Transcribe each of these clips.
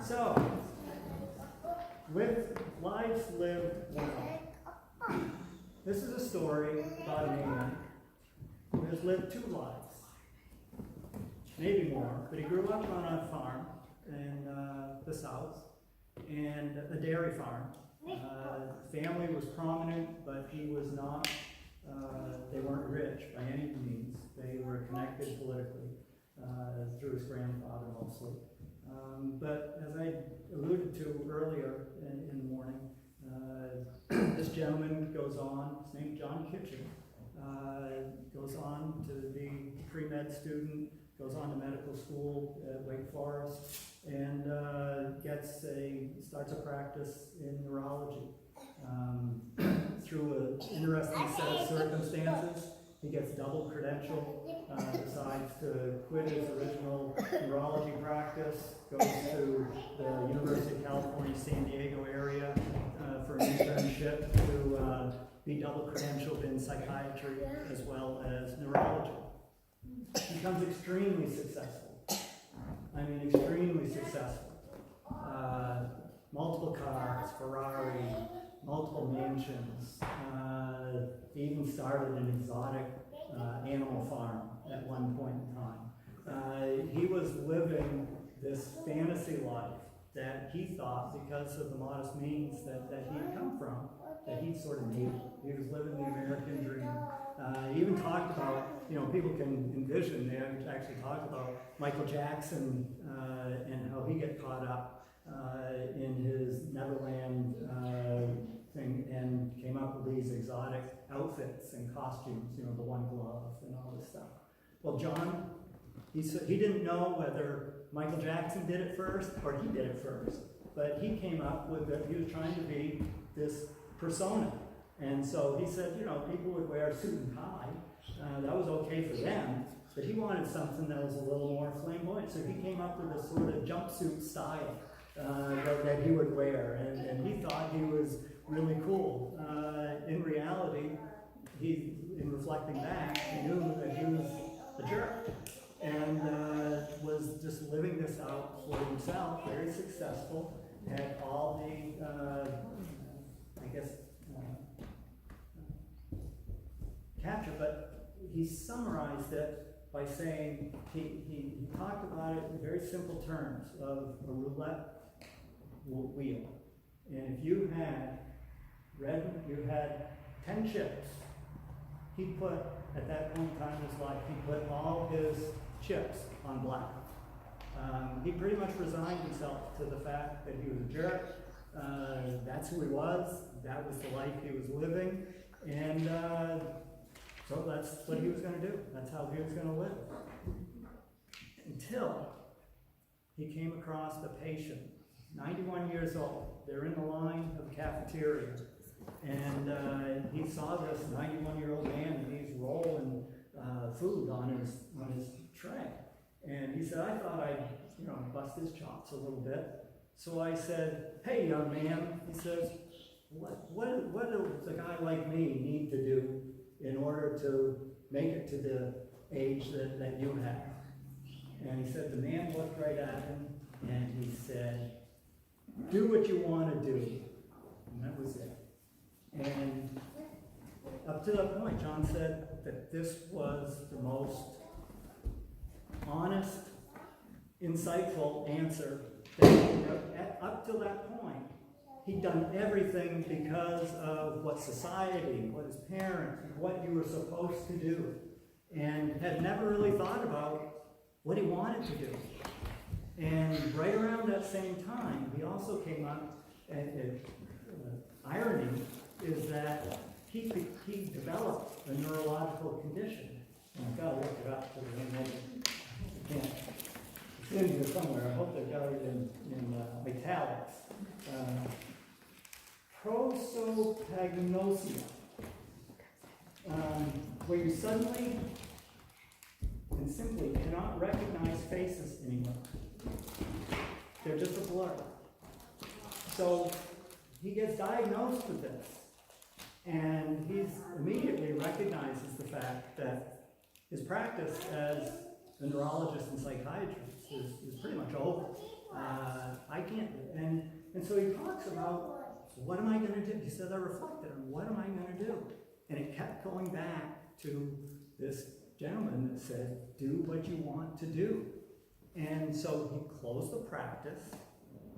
So, with lives lived well. This is a story about a man who has lived 2 lives, maybe more, but he grew up on a farm in the south, and a dairy farm. Family was prominent, but he was not, they weren't rich by any means. They were connected politically through his grandfather mostly. But as I alluded to earlier in the morning, this gentleman goes on, his name's John Kitchen, goes on to be a pre-med student, goes on to medical school at Wake Forest, and starts a practice in neurology. Through an interesting set of circumstances, he gets double credential, decides to quit his original neurology practice, goes to the University of California, San Diego area for an internship to be double credentialed in psychiatry as well as neurology. He becomes extremely successful. I mean, extremely successful. Multiple cars, Ferrari, multiple mansions. He even started an exotic animal farm at one point in time. He was living this fantasy life that he thought, because of the modest means that he'd come from, that he'd sort of made it. He was living the American dream. He even talked about, people can envision, they actually talked about Michael Jackson and how he got caught up in his Neverland thing and came up with these exotic outfits and costumes, the one glove and all this stuff. Well, John, he didn't know whether Michael Jackson did it first or he did it first, but he came up with it. He was trying to be this persona. And so he said, people would wear a suit and tie. That was okay for them, but he wanted something that was a little more flamboyant. So he came up with a sort of jumpsuit style that he would wear, and he thought he was really cool. In reality, in reflecting back, he knew that he was a jerk, and was just living this out for himself, very successful, had all the, capture, but he summarized it by saying, he talked about it in very simple terms of a roulette wheel. And if you had 10 chips, he put, at that point in time in his life, he put all his chips on black. He pretty much resigned himself to the fact that he was a jerk. That's who he was. That was the life he was living. And so that's what he was going to do. That's how he was going to live. Until he came across a patient, 91 years old. They're in the line of the cafeteria. And he saw this 91-year-old man, and he's rolling food on his tray. And he said, I thought I'd bust his chops a little bit. So I said, hey, young man, he says, what does a guy like me need to do in order to make it to the age that you have? And he said, the man looked right at him, and he said, do what you want to do. And that was it. And up to that point, John said that this was the most honest, insightful answer that up till that point, he'd done everything because of what society, what his parents, what you were supposed to do, and had never really thought about what he wanted to do. And right around that same time, he also came up, and irony is that he developed a neurological condition. And I've got to look it up because I can't. It's in here somewhere. I hope they've got it in italics. Prosopagnosia, where you suddenly and simply cannot recognize faces anymore. They're just a blur. So he gets diagnosed with this, and he immediately recognizes the fact that his practice as a neurologist and psychiatrist is pretty much over. I can't do it. And so he talks about, so what am I going to do? He says, I reflected on what am I going to do? And it kept going back to this gentleman that said, do what you want to do. And so he closed the practice.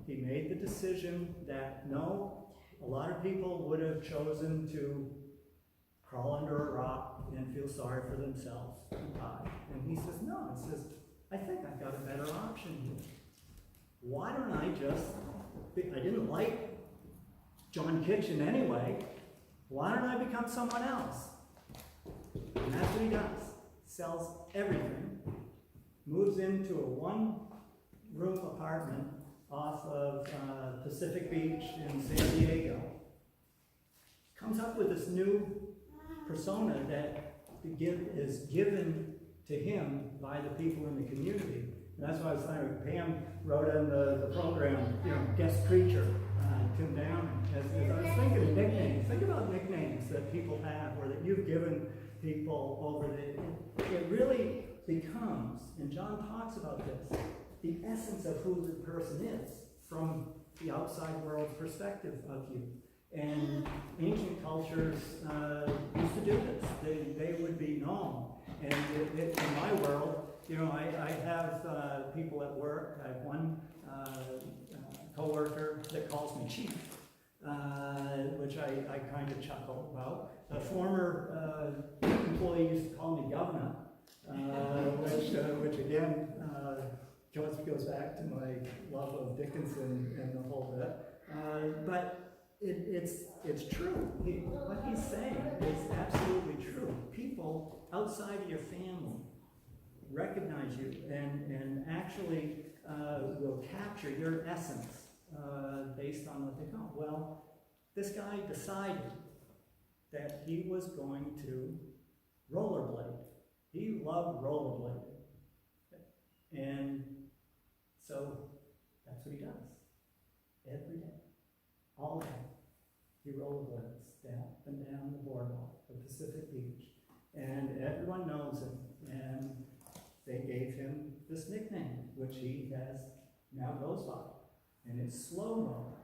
He made the decision that no, a lot of people would have chosen to crawl under a rock and feel sorry for themselves and die. And he says, no, he says, I think I've got a better option here. Why don't I just, I didn't like John Kitchen anyway, why don't I become someone else? And that's what he does. Sells everything, moves into a one-room apartment off of Pacific Beach in San Diego, comes up with this new persona that is given to him by the people in the community. And that's why I was saying, Pam wrote in the program, guest preacher, Tim Down. As I was thinking of nicknames, think about nicknames that people have or that you've given people over it really becomes, and John talks about this, the essence of who the person is from the outside world perspective of you. And ancient cultures used to do this. They would be known. And in my world, I have people at work. I have one coworker that calls me chief, which I kind of chuckle about. A former employee used to call me governor, which again goes back to my love of Dickinson and the whole bit. But it's true. What he's saying is absolutely true. People outside of your family recognize you and actually will capture your essence based on what they know. Well, this guy decided that he was going to rollerblade. He loved rollerblading. And so that's what he does. Every day. All day. He rollerblades up and down the boardwalk of Pacific Beach. And everyone knows him. And they gave him this nickname, which he has now goes by. And it's Slow-Mo.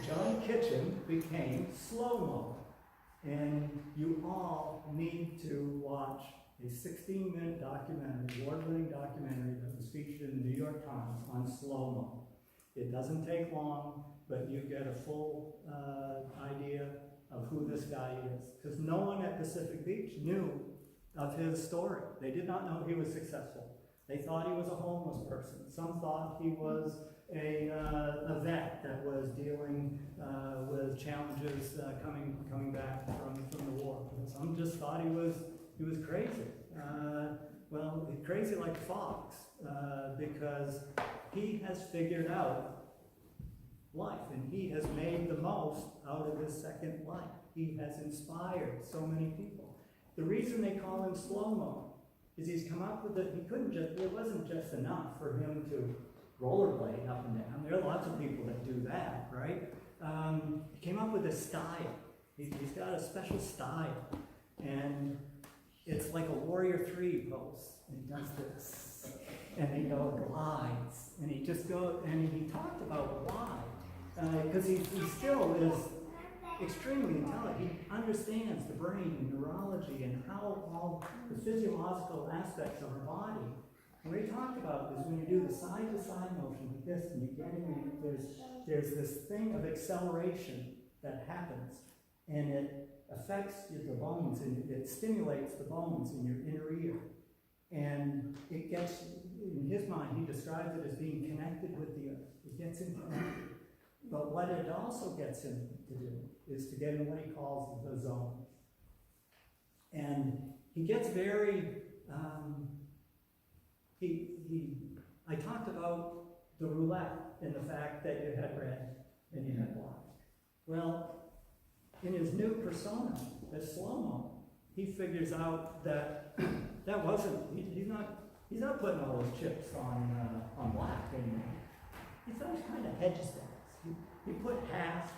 John Kitchen became Slow-Mo. And you all need to watch a 16-minute documentary, award-winning documentary that was featured in the New York Times on Slow-Mo. It doesn't take long, but you get a full idea of who this guy is. Because no one at Pacific Beach knew of his story. They did not know he was successful. They thought he was a homeless person. Some thought he was a vet that was dealing with challenges coming back from the war. Some just thought he was crazy. Well, crazy like a fox, because he has figured out life, and he has made the most out of his second life. He has inspired so many people. The reason they call him Slow-Mo is he's come up with it. It wasn't just enough for him to rollerblade up and down. There are lots of people that do that, right? He came up with a style. He's got a special style, and it's like a Warrior 3 pose. And he does this, and he glides, and he just goes, and he talked about why. Because he still is extremely intelligent. He understands the brain and neurology and how all the physiological aspects of our body. And what he talked about is when you do the side-to-side motion like this, and you're getting, there's this thing of acceleration that happens, and it affects the bones, and it stimulates the bones in your inner ear. And it gets, in his mind, he describes it as being connected with the earth. It gets him connected. But what it also gets him to do is to get in what he calls the zone. And he gets very, I talked about the roulette and the fact that you had red and you had black. Well, in his new persona, as Slow-Mo, he figures out that that wasn't, he's not putting all those chips on black anymore. He kind of hedges things. He put half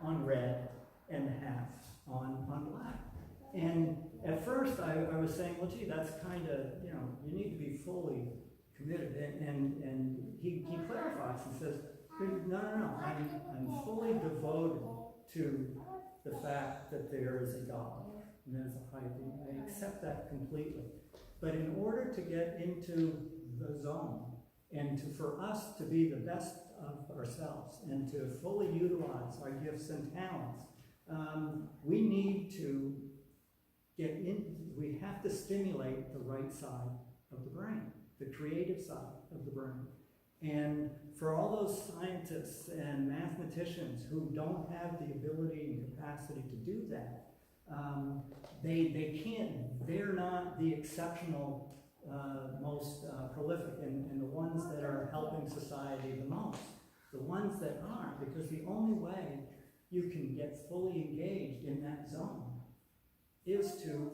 on red and half on black. And at first I was saying, well, gee, that's kind of, you need to be fully committed. And he clarifies and says, no, I'm fully devoted to the fact that there is a God and there's a high being. I accept that completely. But in order to get into the zone and for us to be the best of ourselves and to fully utilize our gifts and talents, we need to we have to stimulate the right side of the brain, the creative side of the brain. And for all those scientists and mathematicians who don't have the ability and capacity to do that, they can't, they're not the exceptional, most prolific and the ones that are helping society the most. The ones that aren't, because the only way you can get fully engaged in that zone is to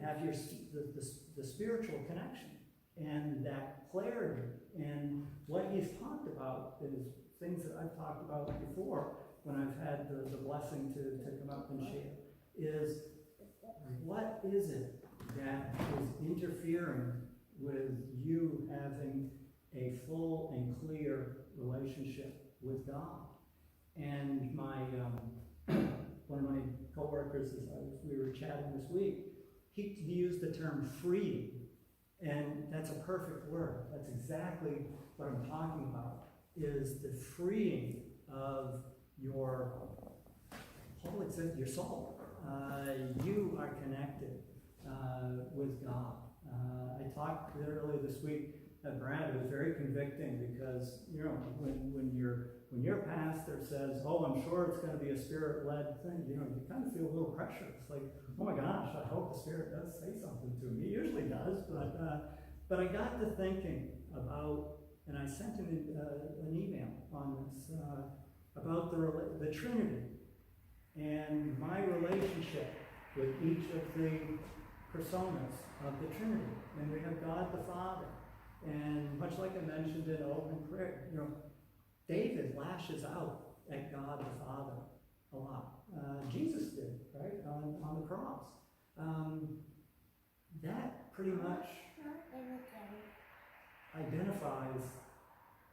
have the spiritual connection and that clarity. And what he's talked about is things that I've talked about before when I've had the blessing to come up and share, is what is it that is interfering with you having a full and clear relationship with God? And my one of my coworkers, we were chatting this week, he used the term freeing, and that's a perfect word. That's exactly what I'm talking about, is the freeing of your soul. You are connected with God. I talked earlier this week at Brad. It was very convicting because, you know, when your pastor says, "Oh, I'm sure it's going to be a spirit-led thing," you know, you kind of feel a little pressure. It's like, oh my gosh, I hope the Spirit does say something to me. He usually does, but I got to thinking about, and I sent him an email on this about the Trinity and my relationship with each of the personas of the Trinity. And we have God the Father, and much like I mentioned in open prayer, you know, David lashes out at God the Father a lot. Jesus did, right, on the cross. That pretty much identifies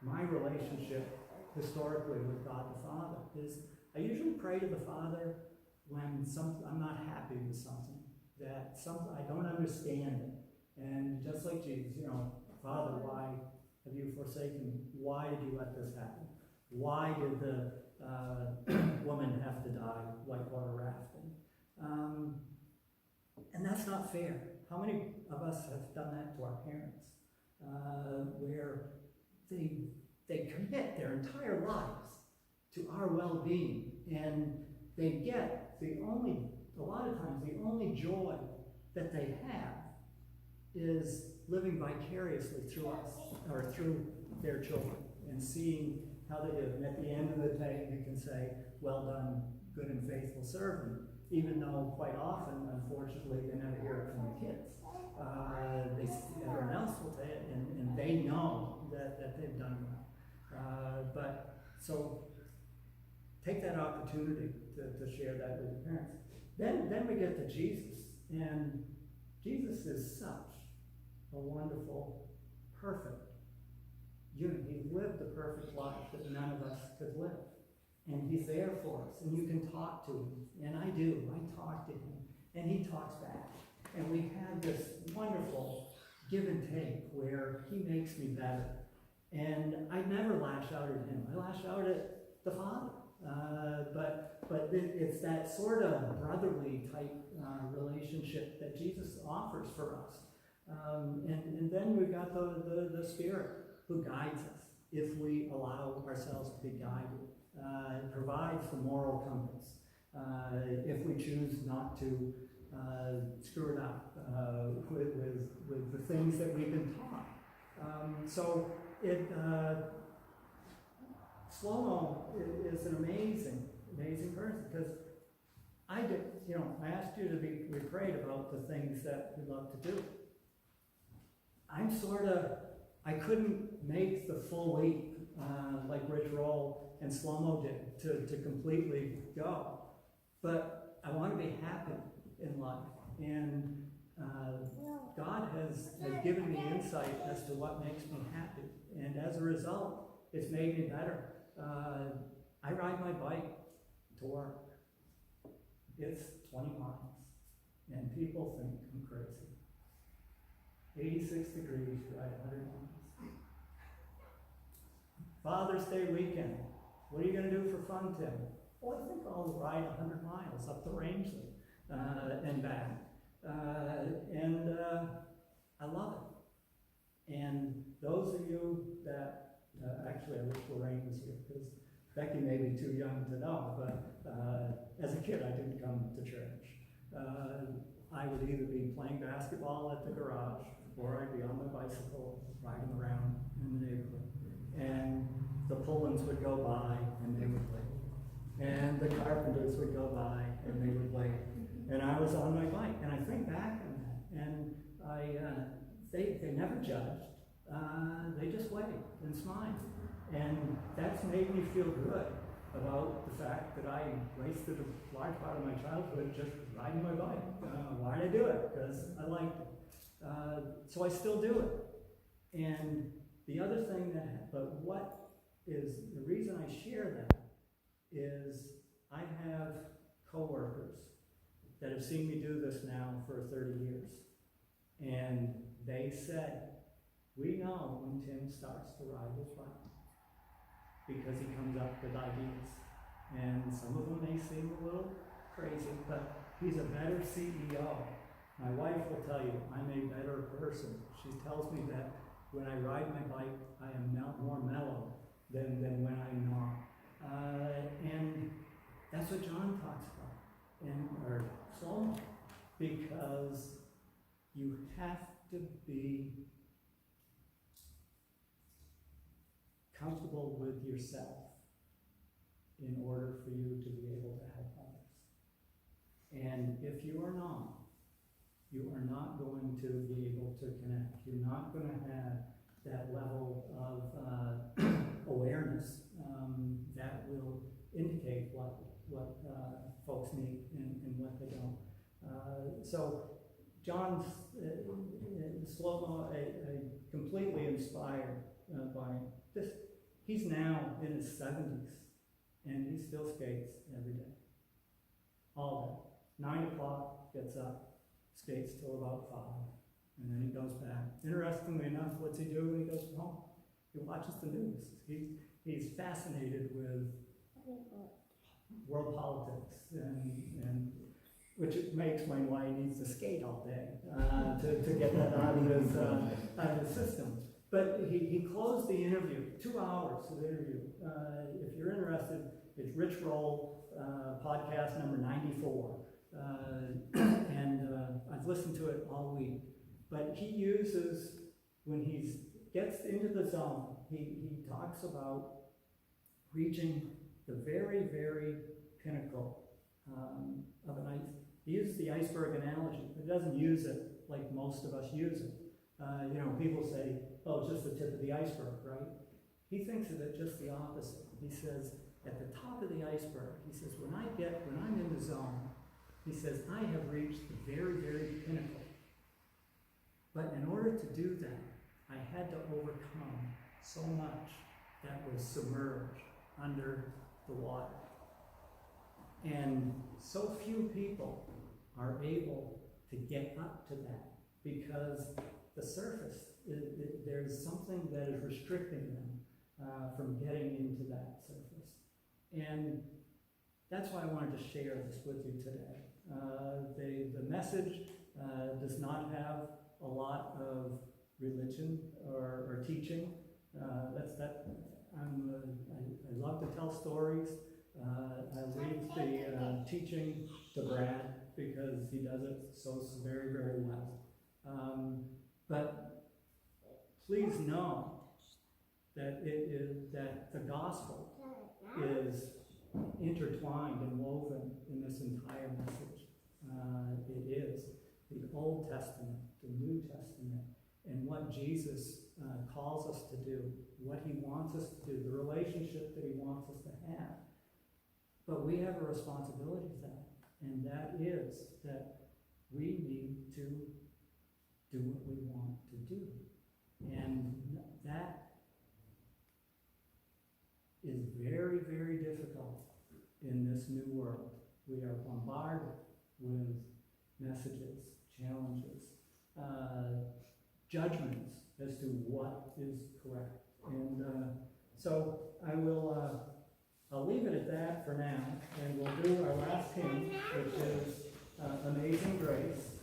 my relationship historically with God the Father. I usually pray to the Father when I'm not happy with something, I don't understand it. And just like Jesus, you know, Father, why have you forsaken me? Why did you let this happen? Why did the woman have to die whitewater rafting? And that's not fair. How many of us have done that to our parents? Where they commit their entire lives to our well-being, and they get a lot of times, the only joy that they have is living vicariously through us, or through their children, and seeing how they do. And at the end of the day, you can say, "Well done, good and faithful servant," even though quite often, unfortunately, they never hear it from the kids. Everyone else will say it, and they know that they've done well. But so take that opportunity to share that with your parents. Then we get to Jesus, and Jesus is such a wonderful, perfect unit. He lived the perfect life that none of us could live. And he's there for us, and you can talk to him. And I do. I talk to him, and he talks back. And we have this wonderful give and take where he makes me better. And I never lash out at him. I lash out at the Father. But it's that sort of brotherly type relationship that Jesus offers for us. And then we've got the Spirit who guides us if we allow ourselves to be guided. It provides the moral compass if we choose not to screw it up with the things that we've been taught. So Slow-Mo is an amazing person, because I asked you to be prayed about the things that we love to do. I couldn't make the full leap like Rich Roll and Slow-Mo did to completely go. But I want to be happy in life. And God has given me insight as to what makes me happy. And as a result, it's made me better. I ride my bike to work. It's 20 miles. And people think I'm crazy. 86 degrees, you ride 100 miles. Father's Day weekend. What are you going to do for fun, Tim? Well, I think I'll ride 100 miles up to Rangeley and back. I love it. And those of you that, actually I wish Lorraine was here, because Becky may be too young to know, but as a kid I didn't come to church. I would either be playing basketball at the garage, or I'd be on my bicycle riding around in the neighborhood. And the Pullmans would go by and they would wait. And the Carpenters would go by and they would wait. And I was on my bike, and I think back on that, and they never judged. They just waited and smiled. And that's made me feel good about the fact that I wasted a large part of my childhood just riding my bike. Why did I do it? Because I liked it. So I still do it. And the other thing but what is, the reason I share that is I have coworkers that have seen me do this now for 30 years. And they said, we know when Tim starts to ride his bike, because he comes up with ideas. And some of them may seem a little crazy, but he's a better CEO. My wife will tell you, I'm a better person. She tells me that when I ride my bike, I am more mellow than when I'm not. And that's what John talks about, or Slow-mo, because you have to be comfortable with yourself in order for you to be able to help others. And if you are not going to be able to connect. You're not going to have that level of awareness that will indicate what folks need and what they don't. So John's Slow-mo, completely inspired by this. He's now in his 70s, and he still skates every day, all day. 9 o'clock, gets up, skates till about 5, and then he goes back. Interestingly enough, what's he do when he goes home? He watches the news. He's fascinated with world politics, and which it makes explain why he needs to skate all day to get that out of his system. But he closed the interview, 2 hours of the interview. If you're interested, it's Rich Roll, podcast number 94. And I've listened to it all week. But he uses, when he gets into the zone, he talks about reaching the very, very pinnacle of an ice. He uses the iceberg analogy, but doesn't use it like most of us use it. People say, oh, it's just the tip of the iceberg, right? He thinks of it just the opposite. He says, at the top of the iceberg, he says, when I'm in the zone, he says, I have reached the very, very pinnacle. But in order to do that, I had to overcome so much that was submerged under the water. And so few people are able to get up to that because the surface, there's something that is restricting them from getting into that surface. And that's why I wanted to share this with you today. The message does not have a lot of religion or teaching. I love to tell stories. I leave the teaching to Brad because he does it so very, very well. But please know that that the gospel is intertwined and woven in this entire message. It is the Old Testament, the New Testament, and what Jesus calls us to do, what he wants us to do, the relationship that he wants us to have. But we have a responsibility to that, and that is that we need to do what we want to do. And that is very, very difficult in this new world. We are bombarded with messages, challenges, judgments as to what is correct. And so I'll leave it at that for now, and we'll do our last hymn, which is Amazing Grace.